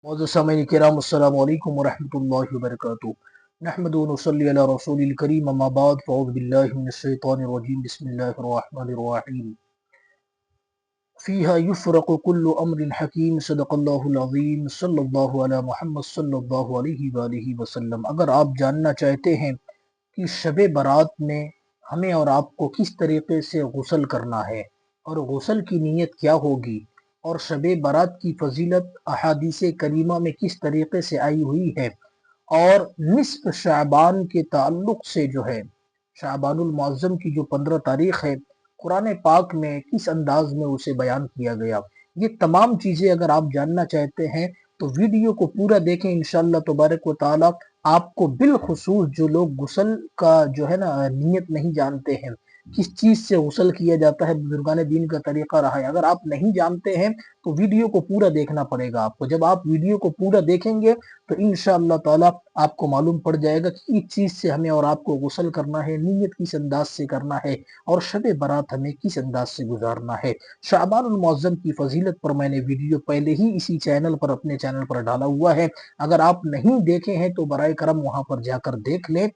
معزز سامعین کرام السلام علیکم ورحمۃ اللہ وبرکاتہ نحمد و نصلی علی رسول الکریم اما بعد فاعوذ باللہ من الشیطان الرجیم بسم اللہ الرحمن الرحیم فیہا یفرق کل امر حکیم صدق اللہ العظیم صلی اللہ علی محمد صلی اللہ علیہ وآلہ وسلم۔ اگر آپ جاننا چاہتے ہیں کہ شب برات میں ہمیں اور آپ کو کس طریقے سے غسل کرنا ہے اور غسل کی نیت کیا ہوگی اور شب برات کی فضیلت احادیث کریمہ میں کس طریقے سے آئی ہوئی ہے اور نصف شعبان کے تعلق سے جو ہے شعبان المعظم کی جو 15 تاریخ ہے قرآن پاک میں کس انداز میں اسے بیان کیا گیا، یہ تمام چیزیں اگر آپ جاننا چاہتے ہیں تو ویڈیو کو پورا دیکھیں انشاءاللہ تبارک و تعالی۔ آپ کو بالخصوص جو لوگ غسل کا جو ہے نا نیت نہیں جانتے ہیں، کس چیز سے غسل کیا جاتا ہے، بزرگان دین کا طریقہ رہا ہے، اگر آپ نہیں جانتے ہیں تو ویڈیو کو پورا دیکھنا پڑے گا آپ کو۔ جب آپ ویڈیو کو پورا دیکھیں گے تو انشاءاللہ تعالی آپ کو معلوم پڑ جائے گا کہ اس چیز سے ہمیں اور آپ کو غسل کرنا ہے، نیت کس انداز سے کرنا ہے اور شب برات ہمیں کس انداز سے گزارنا ہے۔ شعبان المعظم کی فضیلت پر میں نے ویڈیو پہلے ہی اسی چینل پر اپنے چینل پر ڈالا ہوا ہے، اگر آپ نہیں دیکھے ہیں تو برائے کرم وہاں پر جا کر دیکھ لیں،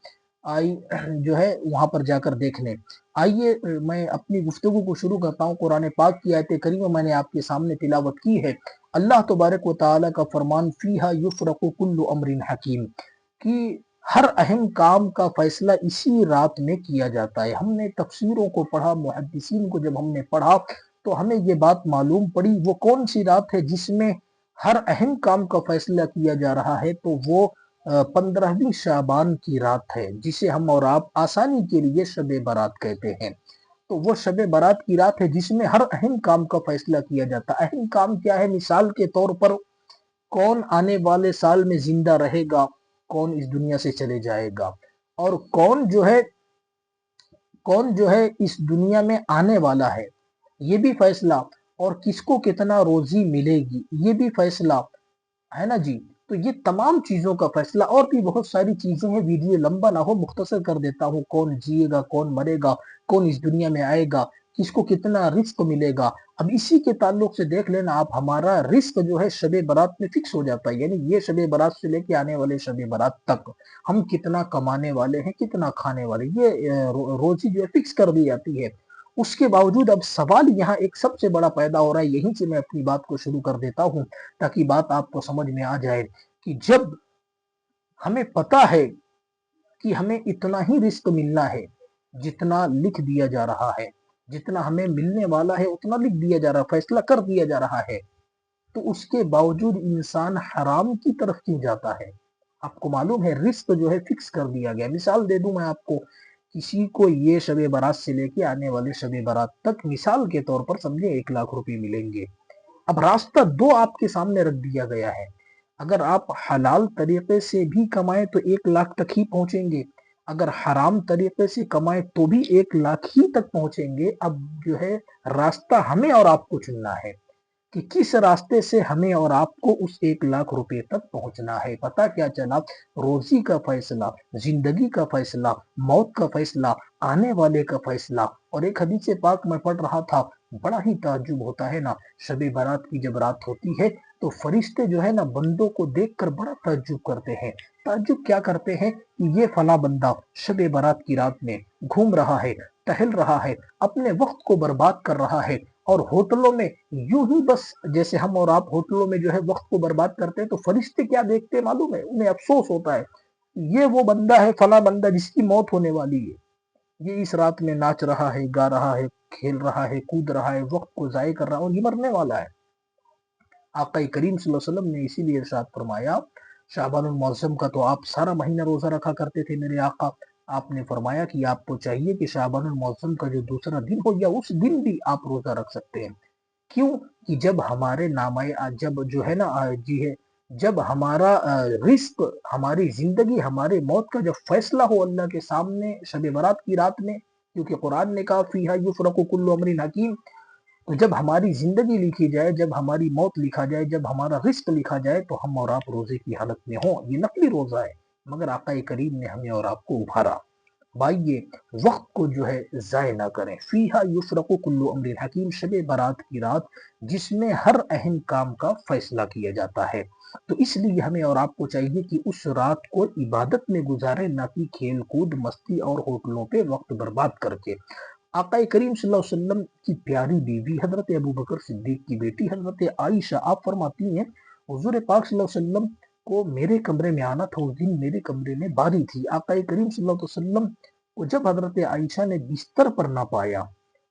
جو ہے وہاں پر جا کر دیکھ لیں۔ آئیے میں اپنی گفتگو کو شروع کرتا ہوں۔ قرآن پاک کی آیت کریمہ میں نے آپ کے سامنے تلاوت کی ہے۔ اللہ تبارک و تعالی کا فرمان فیہا یفرق کل امر حکیم، کہ ہر اہم کام کا فیصلہ اسی رات میں کیا جاتا ہے۔ ہم نے تفسیروں کو پڑھا، محدثین کو جب ہم نے پڑھا تو ہمیں یہ بات معلوم پڑی وہ کون سی رات ہے جس میں ہر اہم کام کا فیصلہ کیا جا رہا ہے، تو وہ 15ویں شعبان کی رات ہے، جسے ہم اور آپ آسانی کے لیے شب برات کہتے ہیں۔ تو وہ شب برات کی رات ہے جس میں ہر اہم کام کا فیصلہ کیا جاتا ہے۔ اہم کام کیا ہے؟ مثال کے طور پر کون آنے والے سال میں زندہ رہے گا، کون اس دنیا سے چلے جائے گا، اور کون جو ہے اس دنیا میں آنے والا ہے، یہ بھی فیصلہ، اور کس کو کتنا روزی ملے گی یہ بھی فیصلہ ہے نا جی۔ تو یہ تمام چیزوں کا فیصلہ، اور بھی بہت ساری چیزیں ہیں، ویڈیو لمبا نہ ہو مختصر کر دیتا ہوں۔ کون جیے گا، کون مرے گا، کون اس دنیا میں آئے گا، کس کو کتنا رزق ملے گا۔ اب اسی کے تعلق سے دیکھ لینا آپ، ہمارا رزق جو ہے شب برات میں فکس ہو جاتا ہے، یعنی یہ شب برات سے لے کے آنے والے شب برات تک ہم کتنا کمانے والے ہیں، کتنا کھانے والے، یہ روزی جو ہے فکس کر دی جاتی ہے۔ اس کے باوجود اب سوال یہاں ایک سب سے بڑا پیدا ہو رہا ہے، یہیں سے میں اپنی بات کو شروع کر دیتا ہوں تاکہ بات آپ کو سمجھ میں آ جائے، کہ جب ہمیں پتا ہے کہ ہمیں اتنا ہی رزق ملنا ہے جتنا لکھ دیا جا رہا ہے، جتنا ہمیں ملنے والا ہے اتنا لکھ دیا جا رہا ہے، فیصلہ کر دیا جا رہا ہے، تو اس کے باوجود انسان حرام کی طرف کیوں جاتا ہے؟ آپ کو معلوم ہے رزق جو ہے فکس کر دیا گیا۔ مثال دے دوں میں آپ کو، کسی کو یہ شب برات سے لے کے آنے والے شب برات تک مثال کے طور پر سمجھے 1,00,000 روپے ملیں گے۔ اب راستہ دو آپ کے سامنے رکھ دیا گیا ہے، اگر آپ حلال طریقے سے بھی کمائیں تو 1,00,000 تک ہی پہنچیں گے، اگر حرام طریقے سے کمائیں تو بھی 1,00,000 ہی تک پہنچیں گے۔ اب جو ہے راستہ ہمیں اور آپ کو چننا ہے کہ کس راستے سے ہمیں اور آپ کو اس 1,00,000 روپے تک پہنچنا ہے۔ پتہ کیا چلا؟ روزی کا فیصلہ، زندگی کا فیصلہ، موت کا فیصلہ، آنے والے کا فیصلہ۔ اور ایک حدیث پاک میں پڑھ رہا تھا، بڑا ہی تعجب ہوتا ہے نا، شب برات کی جب رات ہوتی ہے تو فرشتے جو ہے نا بندوں کو دیکھ کر بڑا تعجب کرتے ہیں۔ تعجب کیا کرتے ہیں؟ کہ یہ فلاں بندہ شب برات کی رات میں گھوم رہا ہے، ٹہل رہا ہے، اپنے وقت کو برباد کر رہا ہے، اور ہوٹلوں میں یوں ہی بس جیسے ہم اور آپ ہوٹلوں میں جو ہے وقت کو برباد کرتے ہیں، تو فرشتے کیا دیکھتے ہیں معلوم ہے؟ انہیں افسوس ہوتا ہے، یہ وہ بندہ ہے، فلاں بندہ جس کی موت ہونے والی ہے، یہ اس رات میں ناچ رہا ہے، گا رہا ہے، کھیل رہا ہے، کود رہا ہے، وقت کو ضائع کر رہا ہے، اور یہ مرنے والا ہے۔ آقا کریم صلی اللہ علیہ وسلم نے اسی لیے ارشاد فرمایا، شعبان المعظم کا تو آپ سارا مہینہ روزہ رکھا کرتے تھے میرے آقا، آپ نے فرمایا کہ آپ کو چاہیے کہ شعبان المعظم کا جو دوسرا دن ہو یا اس دن بھی آپ روزہ رکھ سکتے ہیں۔ کیوں؟ کہ جب ہمارے نامۂ جب جو ہے نا جی ہے، جب ہمارا رزق، ہماری زندگی، ہمارے موت کا جب فیصلہ ہو اللہ کے سامنے شب برات کی رات میں، کیونکہ قرآن نے کہا فیہا یفرق کل امر حکیم، تو جب ہماری زندگی لکھی جائے، جب ہماری موت لکھا جائے، جب ہمارا رزق لکھا جائے، تو ہم اور آپ روزے کی حالت میں ہوں۔ یہ نقلی روزہ ہے، مگر آقا کریم نے ہمیں اور آپ کو ابھارا، بھائیے وقت کو جو ہے ضائع نہ کریں. فیہا یفرق کل امر حکیم، شب برات کی رات جس میں ہر اہم کام کا فیصلہ کیا جاتا ہے. تو اس لیے ہمیں اور آپ کو چاہیے کہ اس رات کو عبادت میں گزارے، نہ کہ کھیل کود مستی اور ہوٹلوں پہ وقت برباد کر کے. آقا کریم صلی اللہ علیہ وسلم کی پیاری بیوی حضرت ابو بکر صدیق کی بیٹی حضرت عائشہ آپ فرماتی ہیں حضور پاک صلی اللہ علیہ وسلم کو میرے کمرے میں آنا تھا. اس دن میرے کمرے میں باری تھی. آقا کریم صلی اللہ علیہ وسلم کو جب حضرت عائشہ نے بستر پر نہ پایا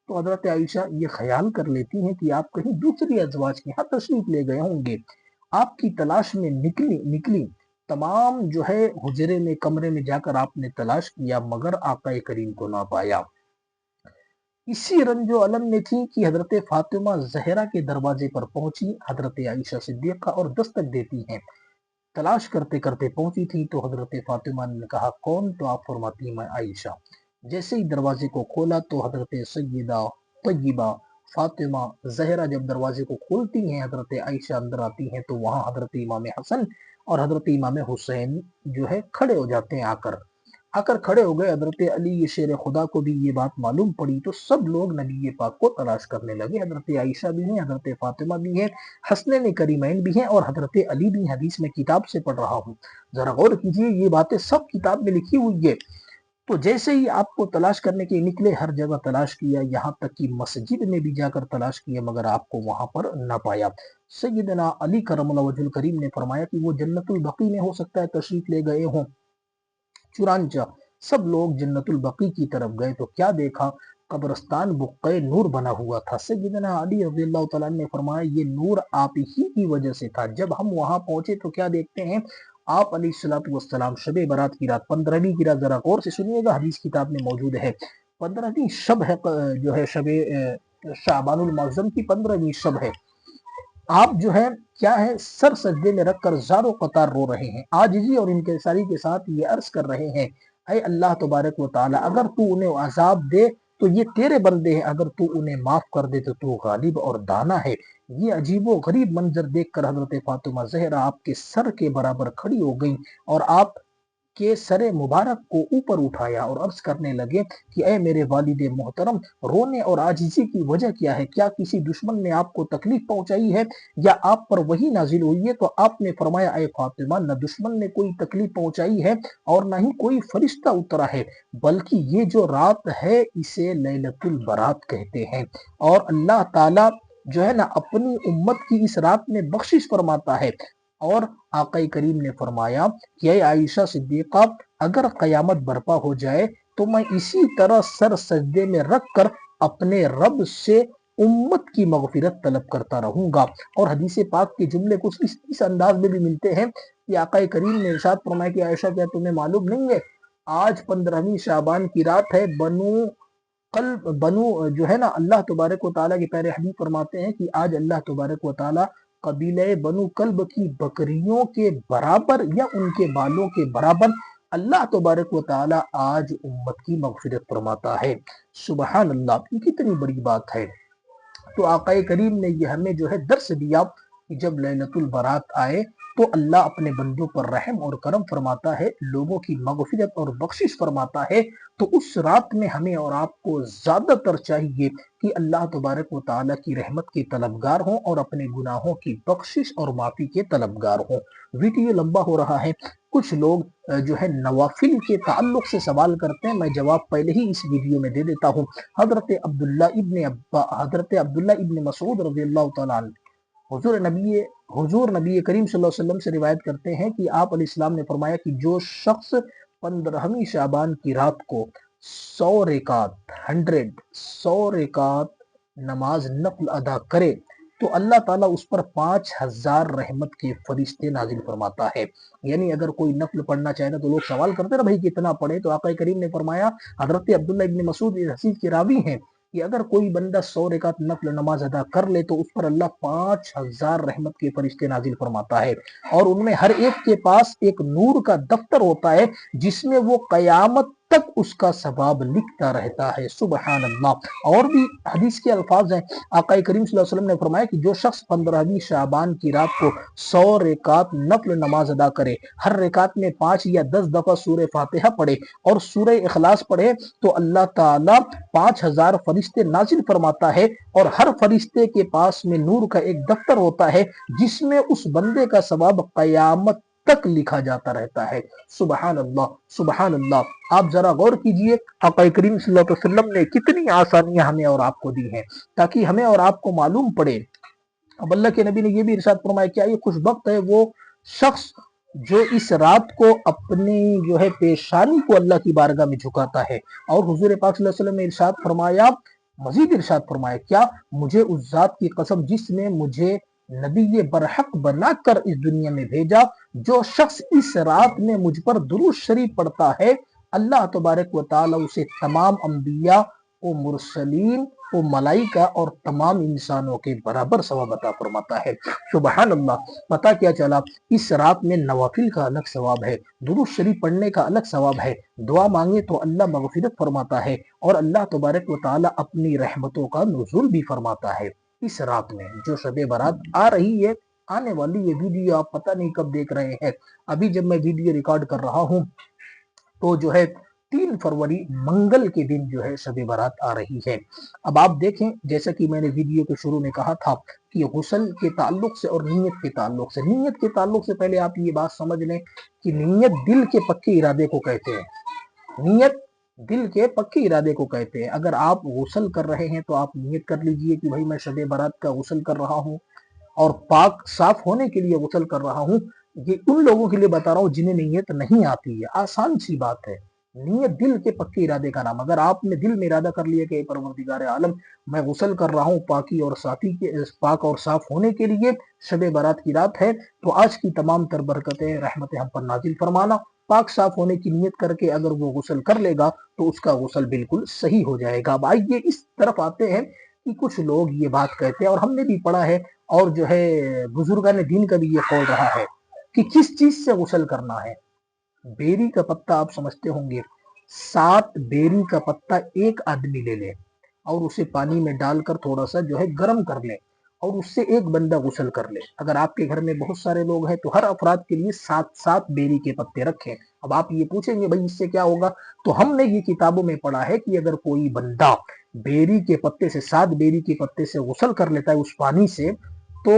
تو حضرت عائشہ یہ خیال کر لیتی ہیں کہ آپ کہیں دوسری ازواج کے ہاں تشریف لے گئے ہوں گے. آپ کی تلاش میں نکلی تمام جو ہے حجرے میں کمرے میں جا کر آپ نے تلاش کیا مگر آقا کریم کو نہ پایا. اسی رنج و علم میں تھی کہ حضرت فاطمہ زہرا کے دروازے پر پہنچی حضرت عائشہ صدیقہ اور دستک دیتی ہیں. تلاش کرتے کرتے پہنچی تھی تو حضرت فاطمہ نے کہا کون؟ تو آپ فرماتی ہیں میں عائشہ. جیسے ہی دروازے کو کھولا تو حضرت سیدہ طیبہ فاطمہ زہرا جب دروازے کو کھولتی ہیں حضرت عائشہ اندر آتی ہیں تو وہاں حضرت امام حسن اور حضرت امام حسین جو ہے کھڑے ہو جاتے ہیں. آ کر کھڑے ہو گئے. حضرت علی شیر خدا کو بھی یہ بات معلوم پڑی تو سب لوگ نبی پاک کو تلاش کرنے لگے. حضرت عائشہ بھی ہیں، حضرت فاطمہ بھی ہیں، حسنین کریمین بھی ہیں اور حضرت علی بھی. حدیث میں کتاب سے پڑھ رہا ہوں، ذرا غور کیجئے، یہ باتیں سب کتاب میں لکھی ہوئی ہے. تو جیسے ہی آپ کو تلاش کرنے کے نکلے ہر جگہ تلاش کیا، یہاں تک کہ مسجد میں بھی جا کر تلاش کیا مگر آپ کو وہاں پر نہ پایا. سیدنا علی کرم اللہ وجہ الکریم نے فرمایا کہ وہ جنت البقیع میں ہو سکتا ہے تشریف لے گئے ہوں. چنانچہ سب لوگ جنت البقیع کی طرف گئے تو کیا دیکھا؟ قبرستان بقعہ نور بنا ہوا تھا. سیدنا علی رضی اللہ تعالیٰ نے فرمایا یہ نور آپ ہی کی وجہ سے تھا. جب ہم وہاں پہنچے تو کیا دیکھتے ہیں؟ آپ علیہ الصلوۃ والسلام شب برات کی رات 15ویں کی رات، ذرا غور سے سنیے گا، حدیث کتاب میں موجود ہے. 15ویں شب ہے جو ہے شب شعبان المعظم کی 15ویں شب ہے. آپ جو ہے کیا ہے سر سجدے میں رکھ کر زار و قطار رو رہے ہیں، عاجزی اور انکساری کے ساتھ یہ عرض کر رہے ہیں اے اللہ تبارک و تعالی اگر تو انہیں عذاب دے تو یہ تیرے بندے ہیں، اگر تو انہیں معاف کر دے تو تو غالب اور دانا ہے. یہ عجیب و غریب منظر دیکھ کر حضرت فاطمہ زہرا آپ کے سر کے برابر کھڑی ہو گئی اور آپ کے سر مبارک کو اوپر اٹھایا اور عرض کرنے لگے کہ اے میرے والد محترم، رونے اور عاجزی کی وجہ کیا ہے؟ کیا کسی دشمن نے آپ کو تکلیف پہنچائی ہے یا آپ پر وہی نازل ہوئی ہے؟ تو آپ نے فرمایا اے فاطمہ، نہ دشمن نے کوئی تکلیف پہنچائی ہے اور نہ ہی کوئی فرشتہ اترا ہے، بلکہ یہ جو رات ہے اسے لیلۃ البرات کہتے ہیں اور اللہ تعالی جو ہے نا اپنی امت کی اس رات میں بخشش فرماتا ہے. اور آقا کریم نے فرمایا کہ اے عائشہ صدیقہ اگر قیامت برپا ہو جائے تو میں اسی طرح سر سجدے میں رکھ کر اپنے رب سے امت کی مغفرت طلب کرتا رہوں گا. اور حدیث پاک کے جملے کچھ اس انداز میں بھی ملتے ہیں کہ آقا کریم نے ارشاد فرمایا کہ عائشہ کیا تمہیں معلوم نہیں ہے آج 15ویں شعبان کی رات ہے، بنو جو ہے نا اللہ تبارک و تعالیٰ کے پیارے حبیب فرماتے ہیں کہ آج اللہ تبارک و تعالیٰ قبیلہ بنو کلب کی بکریوں کے برابر یا ان کے بالوں کے برابر اللہ تبارک و تعالیٰ آج امت کی مغفرت فرماتا ہے. سبحان اللہ، یہ کتنی بڑی بات ہے. تو آقا کریم نے یہ ہمیں جو ہے درس دیا کہ جب لیلۃ البرات آئے تو اللہ اپنے بندوں پر رحم اور کرم فرماتا ہے، لوگوں کی مغفرت اور بخشش فرماتا ہے. تو اس رات میں ہمیں اور آپ کو زیادہ تر چاہیے کہ اللہ تبارک و تعالیٰ کی رحمت کے طلبگار ہوں اور اپنے گناہوں کی بخشش اور معافی کے طلبگار ہوں. ویڈیو لمبا ہو رہا ہے، کچھ لوگ جو ہے نوافل کے تعلق سے سوال کرتے ہیں، میں جواب پہلے ہی اس ویڈیو میں دے دیتا ہوں. حضرت عبداللہ ابن مسعود رضی اللہ تعالیٰ عنہ حضور نبی کریم صلی اللہ علیہ وسلم سے روایت کرتے ہیں کہ آپ علیہ السلام نے فرمایا کہ جو شخص 15ویں شعبان کی رات کو 100 رکعت نماز نفل ادا کرے تو اللہ تعالیٰ اس پر 5000 رحمت کے فرشتے نازل فرماتا ہے. یعنی اگر کوئی نفل پڑھنا چاہتا تو لوگ سوال کرتے نا بھائی کتنا پڑھے، تو آقا کریم نے فرمایا، حضرت عبداللہ ابن مسعود اس حدیث کے راوی ہیں، کہ اگر کوئی بندہ 100 رکعت نفل نماز ادا کر لے تو اس پر اللہ 5000 رحمت کے فرشتے نازل فرماتا ہے اور ان میں ہر ایک کے پاس ایک نور کا دفتر ہوتا ہے جس میں وہ قیامت تک اس کا ثواب لکھتا رہتا ہے۔ سبحان اللہ۔ اور بھی حدیث کے الفاظ ہیں، آقا کریم صلی اللہ علیہ وسلم نے فرمایا کہ جو شخص 15ویں شعبان کی رات کو 100 رکعت نفل نماز ادا کرے، ہر رکعت میں 5 یا 10 دفعہ سورہ فاتحہ پڑھے اور سورہ اخلاص پڑھے، تو اللہ تعالیٰ 5000 فرشتے نازل فرماتا ہے، اور ہر فرشتے کے پاس میں نور کا ایک دفتر ہوتا ہے جس میں اس بندے کا ثواب قیامت تک لکھا جاتا رہتا ہے۔ سبحان اللہ، سبحان اللہ۔ آپ ذرا غور کیجئے، آقا کریم صلی اللہ علیہ وسلم نے کتنی آسانیاں ہمیں اور آپ کو دی ہیں تاکہ ہمیں اور آپ کو معلوم پڑے۔ اب اللہ کے نبی نے یہ بھی ارشاد فرمایا، کیا یہ خوش بخت ہے وہ شخص جو اس رات کو اپنی پیشانی کو اللہ کی بارگاہ میں جھکاتا ہے۔ اور حضور پاک صلی اللہ علیہ وسلم نے ارشاد فرمایا، مزید ارشاد فرمایا، کیا مجھے اس ذات کی قسم جس نے مجھے نبی برحق بنا کر اس دنیا میں بھیجا، جو شخص اس رات میں مجھ پر درود شریف پڑھتا ہے، اللہ تبارک و تعالی اسے تمام انبیاء و مرسلین و ملائکہ اور تمام انسانوں کے برابر ثواب عطا فرماتا ہے۔ سبحان اللہ۔ پتہ کیا چلا، اس رات میں نوافل کا الگ ثواب ہے، درود شریف پڑھنے کا الگ ثواب ہے، دعا مانگے تو اللہ مغفرت فرماتا ہے، اور اللہ تبارک و تعالی اپنی رحمتوں کا نزول بھی فرماتا ہے۔ اس رات میں جو شب برات آ رہی ہے، آنے والی یہ ویڈیو آپ پتہ نہیں کب دیکھ رہے ہیں، ابھی جب میں ویڈیو ریکارڈ کر رہا ہوں تو 3 فروری منگل کے دن شب برات آ رہی ہے۔ اب آپ دیکھیں، جیسا کہ میں نے ویڈیو کے شروع میں کہا تھا کہ غسل کے تعلق سے اور نیت کے تعلق سے پہلے آپ یہ بات سمجھ لیں کہ نیت دل کے پکے ارادے کو کہتے ہیں۔ نیت دل کے پکے ارادے کو کہتے ہیں۔ اگر آپ غسل کر رہے ہیں تو آپ نیت کر لیجئے کہ بھائی میں شب برات کا غسل کر رہا ہوں اور پاک صاف ہونے کے لیے غسل کر رہا ہوں۔ یہ ان لوگوں کے لیے بتا رہا ہوں جنہیں نیت نہیں آتی ہے، آسان سی بات ہے۔ نیت دل کے پکے ارادے کا نام۔ اگر آپ نے دل میں ارادہ کر لیا کہ اے پروردگار عالم، میں غسل کر رہا ہوں پاکی اور پاک اور صاف ہونے کے لیے، شب برات کی رات ہے، تو آج کی تمام تر برکتیں رحمتیں ہم پر نازل فرمانا۔ پاک صاف ہونے کی نیت کر کے اگر وہ غسل کر لے گا تو اس کا غسل بالکل صحیح ہو جائے گا۔ اب آئیے اس طرف آتے ہیں کہ کچھ لوگ یہ بات کہتے ہیں، اور ہم نے بھی پڑھا ہے، اور بزرگان دین کا بھی یہ قول رہا ہے کہ کس چیز سے غسل کرنا ہے۔ بیری کا پتہ آپ سمجھتے ہوں گے، 7 بیری کا پتہ ایک آدمی لے لے اور اسے پانی میں ڈال کر تھوڑا سا گرم کر لے، اور اس سے ایک بندہ غسل کر لے۔ اگر آپ کے گھر میں بہت سارے لوگ ہیں تو ہر افراد کے لیے 7 بیری کے پتے رکھیں۔ اب آپ یہ پوچھیں گے بھائی اس سے کیا ہوگا، تو ہم نے یہ کتابوں میں پڑھا ہے کہ اگر کوئی بندہ بیری کے پتے سے 7 بیری کے پتے سے غسل کر لیتا ہے اس پانی سے، تو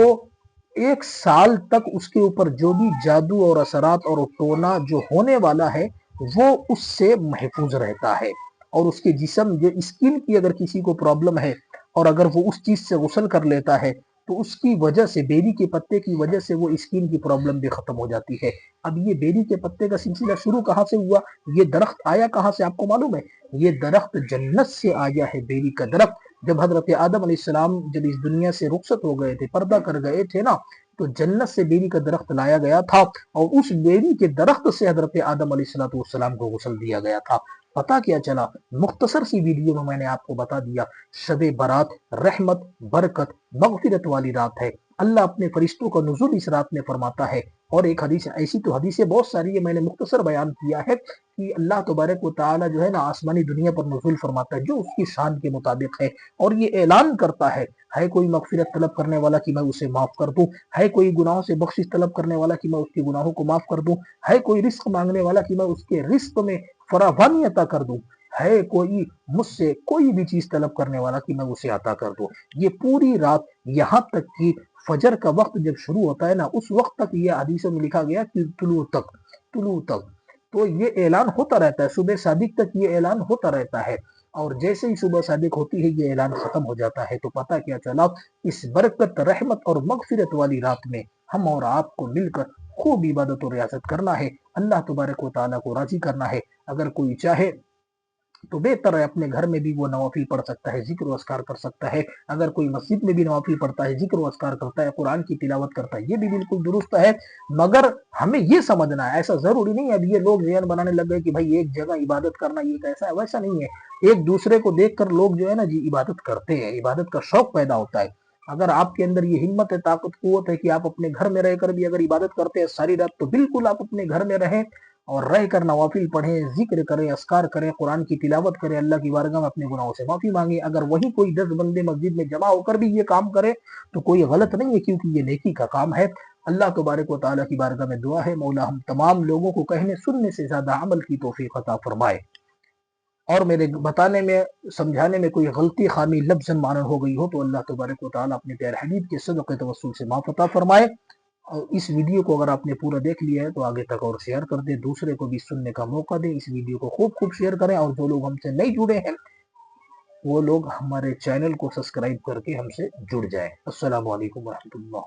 1 سال تک اس کے اوپر جو بھی جادو اور اثرات اور ٹونا جو ہونے والا ہے وہ اس سے محفوظ رہتا ہے، اور اس کے جسم اسکن کی اگر کسی کو پرابلم ہے اور اگر وہ اس چیز سے غسل کر لیتا ہے تو اس کی وجہ سے، بیری کے پتے کی وجہ سے، وہ اسکن کی پرابلم بھی ختم ہو جاتی ہے۔ اب یہ بیری کے پتے کا سلسلہ شروع کہاں سے ہوا، یہ درخت آیا کہاں سے، آپ کو معلوم ہے؟ یہ درخت جنت سے آیا ہے، بیری کا درخت۔ جب حضرت آدم علیہ السلام جب اس دنیا سے رخصت ہو گئے تھے، پردہ کر گئے تھے نا، تو جنت سے بیری کا درخت لایا گیا تھا، اور اس بیری کے درخت سے حضرت آدم علیہ السلام کو غسل دیا گیا تھا۔ پتہ کیا چلا، مختصر سی ویڈیو میں نے آپ کو بتا دیا، شب برات رحمت، برکت، مغفرت والی رات ہے۔ اللہ اپنے فرشتوں کا نزول اس رات میں فرماتا ہے۔ اور ایک حدیث، ایسی تو حدیثیں بہت ساری ہے، میں نے مختصر بیان کیا ہے کہ اللہ تبارک و تعالی آسمانی دنیا پر نزول فرماتا ہے جو اس کی شان کے مطابق ہے، اور یہ اعلان کرتا ہے کوئی مغفرت طلب کرنے والا کہ میں اسے معاف کر دوں، ہے کوئی گناہوں سے بخشش طلب کرنے والا کہ میں اس کے گناہوں کو معاف کر دوں، ہے کوئی رزق مانگنے والا کہ میں اس کے رزق میں فراوانی عطا کر دوں، ہے کوئی مجھ سے کوئی بھی چیز طلب کرنے والا کہ میں اسے عطا کر دوں۔ یہ پوری رات، یہاں تک کہ فجر کا وقت جب شروع ہوتا ہے نا، اس وقت تک یہ حدیثوں میں لکھا گیا کہ طلوع تک تو یہ اعلان ہوتا رہتا ہے، صبح صادق تک یہ اعلان ہوتا رہتا ہے، اور جیسے ہی صبح صادق ہوتی ہے یہ اعلان ختم ہو جاتا ہے۔ تو پتہ کیا چلا، اس برکت، رحمت اور مغفرت والی رات میں ہم اور آپ کو مل کر خوب عبادت و ریاضت کرنا ہے، اللہ تبارک و تعالیٰ کو راضی کرنا ہے۔ اگر کوئی چاہے تو بہتر ہے اپنے گھر میں بھی وہ نوافل پڑھ سکتا ہے، ذکر و اذکار کر سکتا ہے۔ اگر کوئی مسجد میں بھی نوافل پڑھتا ہے، ذکر و اذکار کرتا ہے، قرآن کی تلاوت کرتا ہے، یہ بھی بالکل درست ہے۔ مگر ہمیں یہ سمجھنا ہے، ایسا ضروری نہیں ہے اب یہ لوگ ذہن بنانے لگ گئے کہ بھائی ایک جگہ عبادت کرنا یہ کیسا ہے، ویسا نہیں ہے۔ ایک دوسرے کو دیکھ کر لوگ عبادت کرتے ہیں، عبادت کا شوق پیدا ہوتا ہے۔ اگر آپ کے اندر یہ ہمت ہے، طاقت، قوت ہے کہ آپ اپنے گھر میں رہ کر بھی اگر عبادت کرتے ہیں ساری رات، تو بالکل آپ اپنے گھر میں رہیں اور رہ کر نوافل پڑھیں، ذکر کریں، اذکار کریں، قرآن کی تلاوت کریں، اللہ کی بارگاہ میں اپنے گناہوں سے معافی مانگیں۔ اگر وہی کوئی 10 بندے مسجد میں جمع ہو کر بھی یہ کام کرے تو کوئی غلط نہیں ہے، کیونکہ یہ نیکی کا کام ہے۔ اللہ تبارک و تعالیٰ کی بارگاہ میں دعا ہے، مولا ہم تمام لوگوں کو کہنے سننے سے زیادہ عمل کی توفیق عطا فرمائے، اور میرے بتانے میں سمجھانے میں کوئی غلطی خامی لفظ مانن ہو گئی ہو تو اللہ تبارک و تعالیٰ اپنے پیارے حبیب کے صدقے توسل سے معاف عطا فرمائے۔ اور اس ویڈیو کو اگر آپ نے پورا دیکھ لیا ہے تو آگے تک اور شیئر کر دیں، دوسرے کو بھی سننے کا موقع دیں، اس ویڈیو کو خوب شیئر کریں، اور جو لوگ ہم سے نہیں جڑے ہیں وہ لوگ ہمارے چینل کو سبسکرائب کر کے ہم سے جڑ جائیں۔ السلام علیکم ورحمۃ اللہ۔